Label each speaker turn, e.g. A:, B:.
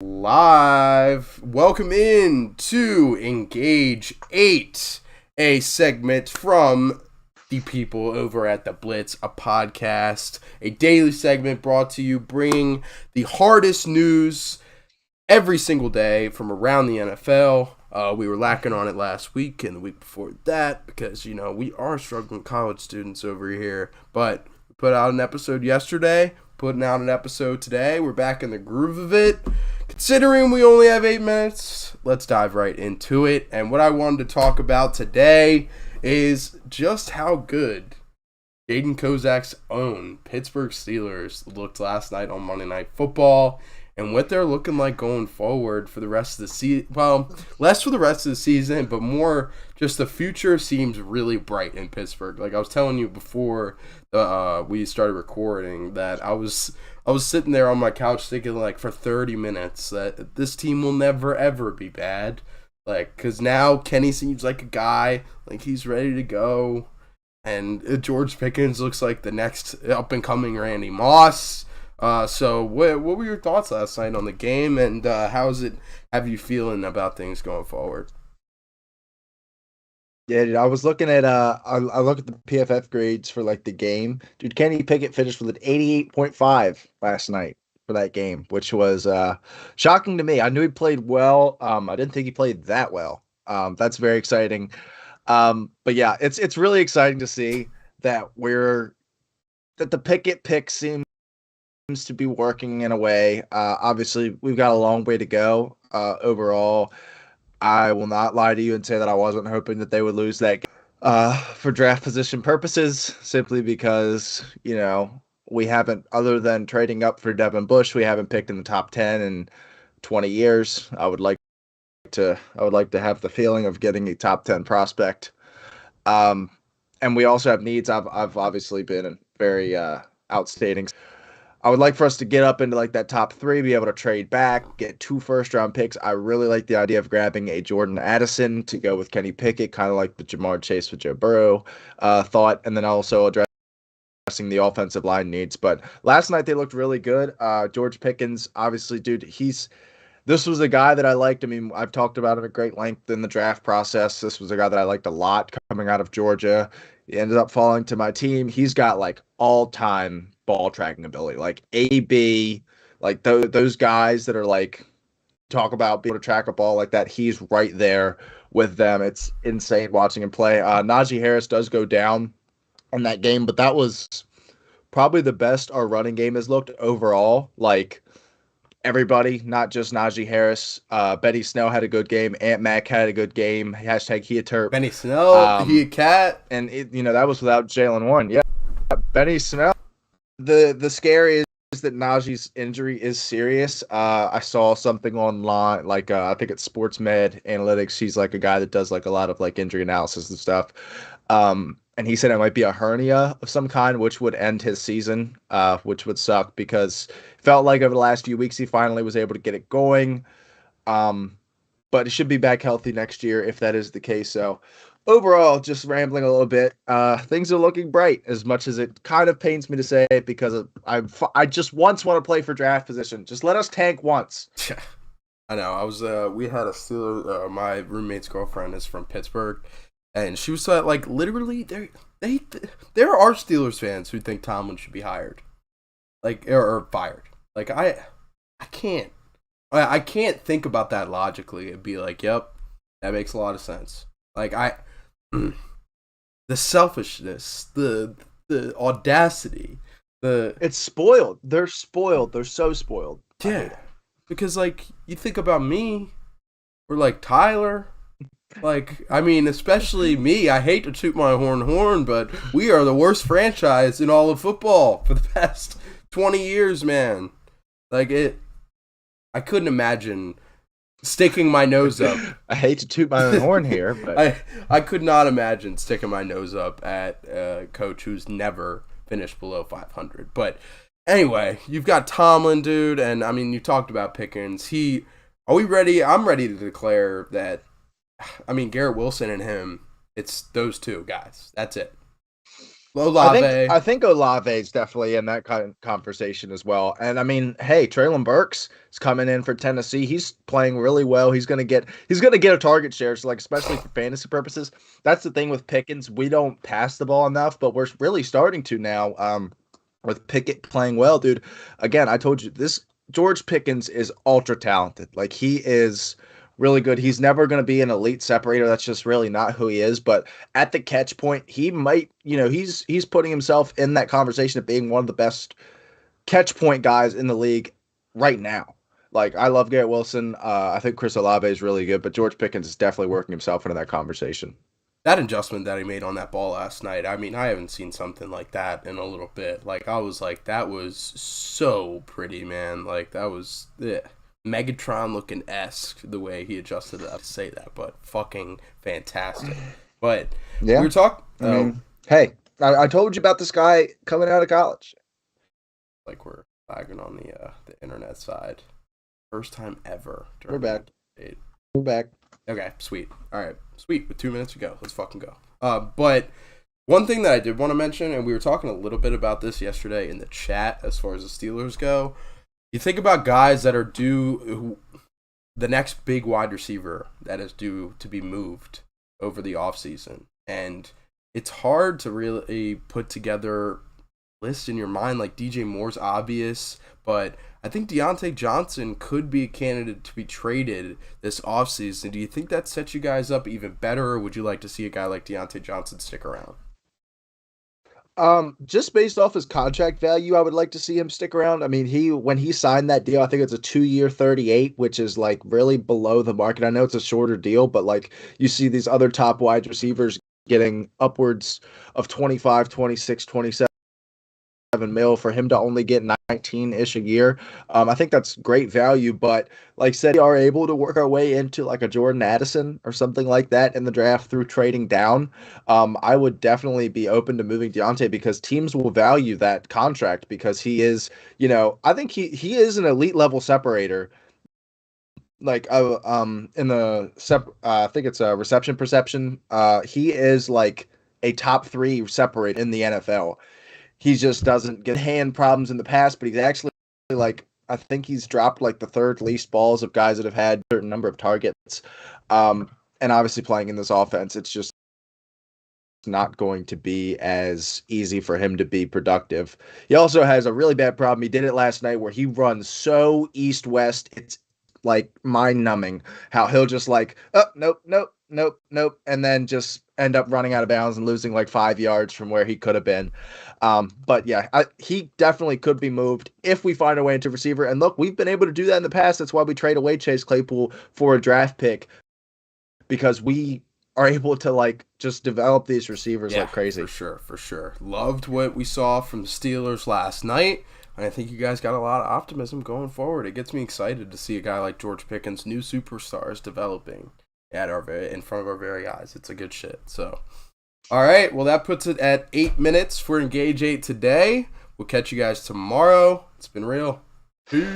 A: Live. Welcome in to Engage 8, a segment from the people over at the Blitz, a podcast, a daily segment brought to you, bringing the hardest news every single day from around the NFL. We were lacking on it last week and the week before that because, we are struggling college students over here. But we put out an episode yesterday, putting out an episode today. We're back in the groove of it. Considering we only have 8 minutes, let's dive right into it. And what I wanted to talk about today is just how good Jaden Kozak's own Pittsburgh Steelers looked last night on Monday Night Football and what they're looking like going forward for the rest of the season. Well, less for the rest of the season, but more just the future seems really bright in Pittsburgh. Like I was telling you before we started recording that I was sitting there on my couch thinking like for 30 minutes that this team will never ever be bad. Like, because now Kenny seems like a guy, like he's ready to go. And George Pickens looks like the next up-and-coming Randy Moss. So what were your thoughts last night on the game, and how's it have you feeling about things going forward?
B: Yeah, dude, I was looking at I look at the PFF grades for like the game. Dude, Kenny Pickett finished with an 88.5 last night for that game, which was shocking to me. I knew he played well. I didn't think he played that well. That's very exciting. But yeah, it's really exciting to see that the Pickett pick seems to be working in a way. Obviously, we've got a long way to go overall. I will not lie to you and say that I wasn't hoping that they would lose that game for draft position purposes, simply because, we haven't, other than trading up for Devin Bush, we haven't picked in the top 10 in 20 years. I would like to have the feeling of getting a top 10 prospect. And we also have needs. I've obviously been very outstating. I would like for us to get up into like that top 3, be able to trade back, get 2 first-round picks. I really like the idea of grabbing a Jordan Addison to go with Kenny Pickett, kind of like the Jamar Chase with Joe Burrow thought, and then also addressing the offensive line needs. But last night they looked really good. George Pickens, obviously, dude, this was a guy that I liked. I mean, I've talked about him at great length in the draft process. This was a guy that I liked a lot coming out of Georgia. He ended up falling to my team. He's got like all-time ball tracking ability, like AB, like those guys that are like talk about being able to track a ball like that. He's right there with them. It's insane watching him play. Najee Harris does go down on that game, but that was probably the best our running game has looked overall. Like everybody, not just Najee Harris. Betty Snell had a good game. Ant Mac had a good game. Hashtag he a terp.
A: Benny Snell, he a cat.
B: And that was without Jalen Warren. Yeah, Benny Snell. The scary is that Najee's injury is serious. I saw something online, like I think it's Sports Med Analytics. He's like a guy that does like a lot of like injury analysis and stuff. And he said it might be a hernia of some kind, which would end his season, which would suck because it felt like over the last few weeks he finally was able to get it going. But he should be back healthy next year if that is the case. So overall, just rambling a little bit, things are looking bright, as much as it kind of pains me to say it because I just once want to play for draft position. Just let us tank once.
A: I know. We had a Steelers. My roommate's girlfriend is from Pittsburgh, and she was like, literally, there are Steelers fans who think Tomlin should be hired, like or fired. Like I can't think about that logically and be like, yep, that makes a lot of sense. Like the selfishness, the audacity,
B: it's spoiled. They're spoiled. They're so spoiled.
A: Yeah, because like you think about me, or like Tyler, like I mean, especially me. I hate to toot my horn, but we are the worst franchise in all of football for the past 20 years, man. Like I couldn't imagine sticking my nose up.
B: I hate to toot my own horn here, but
A: I could not imagine sticking my nose up at a coach who's never finished below 500. But anyway, you've got Tomlin, dude, and I mean, you talked about Pickens. Are we ready? I'm ready to declare that. I mean, Garrett Wilson and him, it's those two guys. That's it. Olave.
B: I think Olave is definitely in that kind of conversation as well. And I mean, hey, Traylon Burks is coming in for Tennessee. He's playing really well. He's gonna get a target share. So like especially for fantasy purposes, that's the thing with Pickens. We don't pass the ball enough, but we're really starting to now. With Pickett playing well, dude. Again, I told you this. George Pickens is ultra talented. Like he is really good. He's never going to be an elite separator. That's just really not who he is. But at the catch point, he might, he's putting himself in that conversation of being one of the best catch point guys in the league right now. Like I love Garrett Wilson. I think Chris Olave is really good, but George Pickens is definitely working himself into that conversation.
A: That adjustment that he made on that ball last night, I mean, I haven't seen something like that in a little bit. Like, I was like, that was so pretty, man. Like, that was Megatron looking esque the way he adjusted it. I say that, but fucking fantastic. But
B: yeah,
A: we were talking.
B: I mean, hey, I told you about this guy coming out of college.
A: Like, we're lagging on the internet side. First time ever.
B: We're back. We're back.
A: Okay, sweet. All right, sweet. With 2 minutes to go, let's fucking go. But one thing that I did want to mention, and we were talking a little bit about this yesterday in the chat as far as the Steelers go, you think about guys that are due, the next big wide receiver that is due to be moved over the offseason. And it's hard to really put together a list in your mind. Like DJ Moore's obvious, but I think Deontay Johnson could be a candidate to be traded this offseason. Do you think that sets you guys up even better, or would you like to see a guy like Deontay Johnson stick around?
B: Just based off his contract value, I would like to see him stick around. I mean, when he signed that deal, I think it's a 2-year 38, which is like really below the market. I know it's a shorter deal, but like you see these other top wide receivers getting upwards of 25, 26, 27 mil for him to only get 19-ish a year. I think that's great value, but like I said, we are able to work our way into like a Jordan Addison or something like that in the draft through trading down. I would definitely be open to moving Deontay because teams will value that contract because he is, I think he is an elite level separator. Like in the I think it's a reception perception. He is like a top 3 separator in the NFL. He just doesn't get hand problems in the past, but he's actually like I think he's dropped like the third least balls of guys that have had a certain number of targets. And obviously playing in this offense, it's just not going to be as easy for him to be productive. He also has a really bad problem. He did it last night where he runs so east-west, it's like mind-numbing how he'll just like, oh, nope, and then just end up running out of bounds and losing like 5 yards from where he could have been. But yeah, he definitely could be moved if we find a way into receiver. And look, we've been able to do that in the past. That's why we trade away Chase Claypool for a draft pick because we are able to like just develop these receivers like crazy.
A: For sure. Loved what we saw from the Steelers last night. And I think you guys got a lot of optimism going forward. It gets me excited to see a guy like George Pickens, new superstars developing in front of our very eyes. It's a good shit. So, all right. Well, that puts it at 8 minutes for Engage 8 today. We'll catch you guys tomorrow. It's been real. Peace.